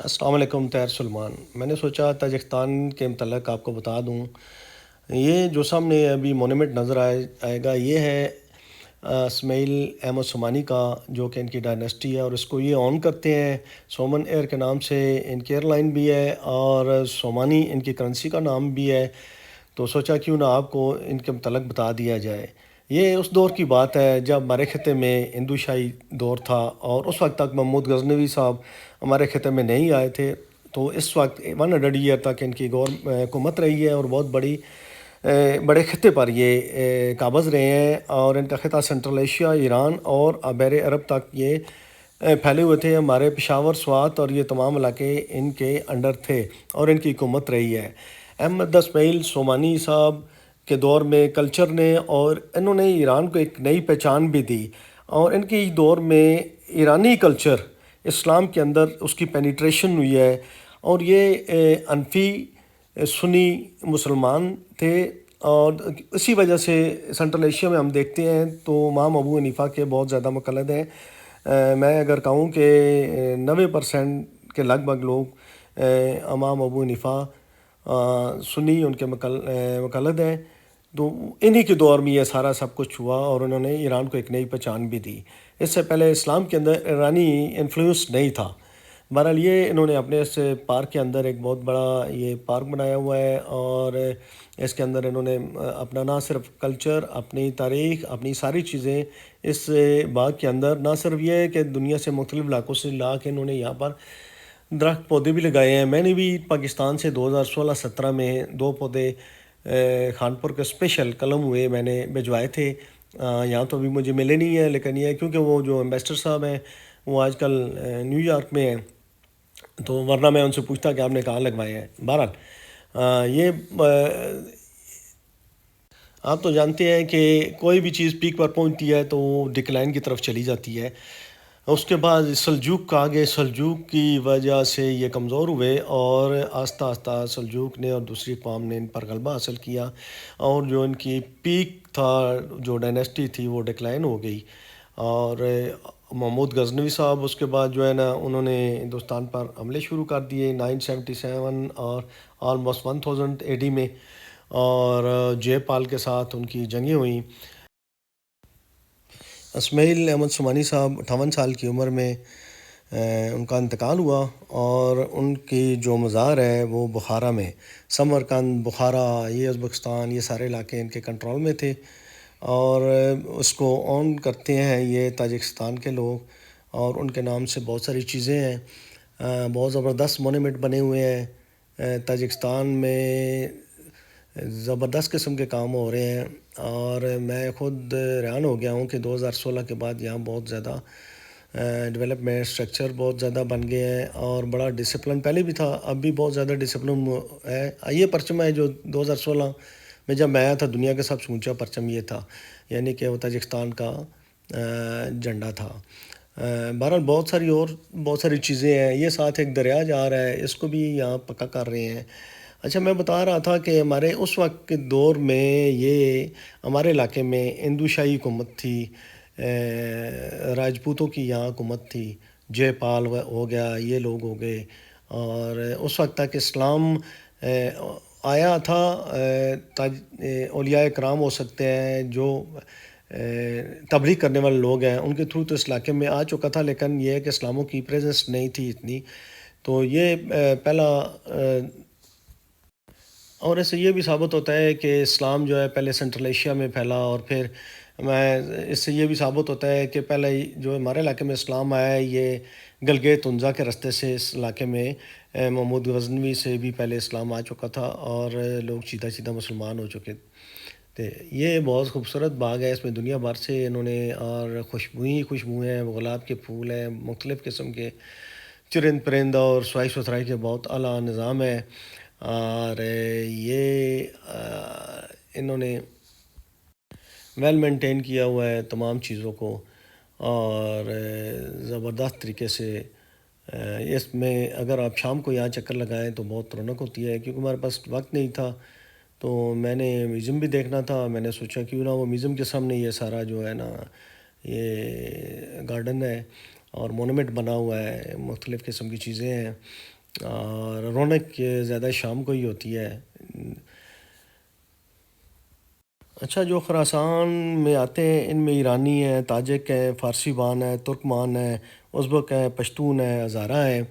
السلام علیکم طاہر سلمان۔ میں نے سوچا تاجکستان کے متعلق آپ کو بتا دوں۔ یہ جو سامنے ابھی مونومنٹ نظر آئے گا، یہ ہے اسماعیل احمد سومانی کا، جو کہ ان کی ڈائنیسٹی ہے، اور اس کو یہ اون کرتے ہیں سومن ایئر کے نام سے۔ ان کی ایئر لائن بھی ہے اور سومانی ان کی کرنسی کا نام بھی ہے، تو سوچا کیوں نہ آپ کو ان کے متعلق بتا دیا جائے۔ یہ اس دور کی بات ہے جب ہمارے خطے میں ہندو شاہی دور تھا، اور اس وقت تک محمود غزنوی صاحب ہمارے خطے میں نہیں آئے تھے۔ تو اس وقت 100 ایئر تک ان کی حکومت رہی ہے، اور بہت بڑے خطے پر یہ قابض رہے ہیں، اور ان کا خطہ سنٹرل ایشیا، ایران اور بحر عرب تک یہ پھیلے ہوئے تھے۔ ہمارے پشاور، سوات اور یہ تمام علاقے ان کے انڈر تھے، اور ان کی حکومت رہی ہے۔ احمد اسماعیل سومانی صاحب کے دور میں کلچر نے، اور انہوں نے ایران کو ایک نئی پہچان بھی دی، اور ان کی دور میں ایرانی کلچر اسلام کے اندر اس کی پینیٹریشن ہوئی ہے، اور یہ انفی سنی مسلمان تھے۔ اور اسی وجہ سے سنٹرل ایشیا میں ہم دیکھتے ہیں تو امام ابو حنیفہ کے بہت زیادہ مقلد ہیں۔ میں اگر کہوں کہ 90% کے لگ بھگ لوگ امام ابو حنیفہ سنی ان کے مقلد ہیں۔ تو انہی کے دور میں یہ سارا سب کچھ ہوا، اور انہوں نے ایران کو ایک نئی پہچان بھی دی۔ اس سے پہلے اسلام کے اندر ایرانی انفلوئنس نہیں تھا۔ بہرحال یہ انہوں نے اپنے اس پارک کے اندر ایک بہت بڑا یہ پارک بنایا ہوا ہے، اور اس کے اندر انہوں نے اپنا نہ صرف کلچر، اپنی تاریخ، اپنی ساری چیزیں اس باغ کے اندر، نہ صرف یہ ہے کہ دنیا سے مختلف علاقوں سے لا کے انہوں نے یہاں پر درخت پودے بھی لگائے ہیں۔ میں نے بھی پاکستان سے 2016-17 میں 2 پودے خانپور کے اسپیشل قلم ہوئے میں نے بھجوائے تھے۔ یہاں تو ابھی مجھے ملے نہیں ہیں، لیکن یہ کیونکہ وہ جو امبیسڈر صاحب ہیں وہ آج کل نیو یارک میں ہیں، تو ورنہ میں ان سے پوچھتا کہ آپ نے کہاں لگوائے ہیں۔ بہرحال یہ آپ تو جانتے ہیں کہ کوئی بھی چیز پیک پر پہنچتی ہے تو وہ ڈکلائن کی طرف چلی جاتی ہے۔ اس کے بعد سلجوق کا آگے، سلجوق کی وجہ سے یہ کمزور ہوئے، اور آہستہ آہستہ سلجوق نے اور دوسری اقوام نے ان پر غلبہ حاصل کیا، اور جو ان کی پیک تھا، جو ڈائنیسٹی تھی، وہ ڈکلائن ہو گئی۔ اور محمود غزنوی صاحب اس کے بعد جو ہے نا، انہوں نے ہندوستان پر حملے شروع کر دیے 977 اور آلموسٹ 1000 AD میں، اور جے پال کے ساتھ ان کی جنگیں ہوئیں۔ اسماعیل احمد سومانی صاحب 58 سال کی عمر میں ان کا انتقال ہوا، اور ان کی جو مزار ہے وہ بخارا میں، سمرقند، بخارا، یہ ازبکستان، یہ سارے علاقے ان کے کنٹرول میں تھے، اور اس کو اون کرتے ہیں یہ تاجکستان کے لوگ، اور ان کے نام سے بہت ساری چیزیں ہیں۔ بہت زبردست مونومنٹ بنے ہوئے ہیں تاجکستان میں، زبردست قسم کے کام ہو رہے ہیں، اور میں خود حیران ہو گیا ہوں کہ 2016 کے بعد یہاں بہت زیادہ ڈیولپمنٹ، اسٹرکچر بہت زیادہ بن گئے ہیں، اور بڑا ڈسپلن پہلے بھی تھا، اب بھی بہت زیادہ ڈسپلن ہے۔ یہ پرچم ہے جو 2016 میں جب میں آیا تھا، دنیا کا سب سے اونچا پرچم یہ تھا، یعنی کہ وہ تاجکستان کا جھنڈا تھا۔ بہرحال بہت ساری چیزیں ہیں۔ یہ ساتھ ایک دریا جا رہا ہے، اس کو بھی یہاں پکا کر رہے ہیں۔ اچھا، میں بتا رہا تھا کہ ہمارے اس وقت کے دور میں یہ ہمارے علاقے میں ہندو شاہی حکومت تھی، راجپوتوں کی یہاں حکومت تھی، جے پال ہو گیا، یہ لوگ ہو گئے، اور اس وقت تک اسلام آیا تھا۔ اولیاء کرام ہو سکتے ہیں جو تبلیغ کرنے والے لوگ ہیں، ان کے تھرو تو اس علاقے میں آ چکا تھا، لیکن یہ ہے کہ اسلاموں کی پریزنس نہیں تھی اتنی۔ تو یہ پہلا، اور اس سے یہ بھی ثابت ہوتا ہے کہ اسلام جو ہے پہلے سنٹرل ایشیا میں پھیلا، اور پھر اس سے یہ بھی ثابت ہوتا ہے کہ پہلے جو ہمارے علاقے میں اسلام آیا ہے، یہ گلگت تنزا کے راستے سے اس علاقے میں محمود غزنوی سے بھی پہلے اسلام آ چکا تھا، اور لوگ سیدھا مسلمان ہو چکے تھے۔ یہ بہت خوبصورت باغ ہے، اس میں دنیا بھر سے انہوں نے، اور خوشبوئیں ہیں، گلاب کے پھول ہیں، مختلف قسم کے چرند پرند، اور صفائی ستھرائی کے بہت اعلیٰ نظام ہے، اور یہ انہوں نے ویل مینٹین کیا ہوا ہے تمام چیزوں کو، اور زبردست طریقے سے اس میں اگر آپ شام کو یہاں چکر لگائیں تو بہت رونق ہوتی ہے، کیونکہ ہمارے پاس وقت نہیں تھا، تو میں نے میوزیم بھی دیکھنا تھا۔ میں نے سوچا کیوں نہ وہ میوزیم کے سامنے یہ سارا جو ہے نا، یہ گارڈن ہے، اور مونومنٹ بنا ہوا ہے، مختلف قسم کی چیزیں ہیں، اور رونق زیادہ شام کو ہی ہوتی ہے۔ اچھا، جو خراسان میں آتے ہیں ان میں ایرانی ہیں، تاجک ہیں، فارسی بان ہیں، ترکمان ہیں، ازبک ہیں، پشتون ہیں، ہزارہ ہیں،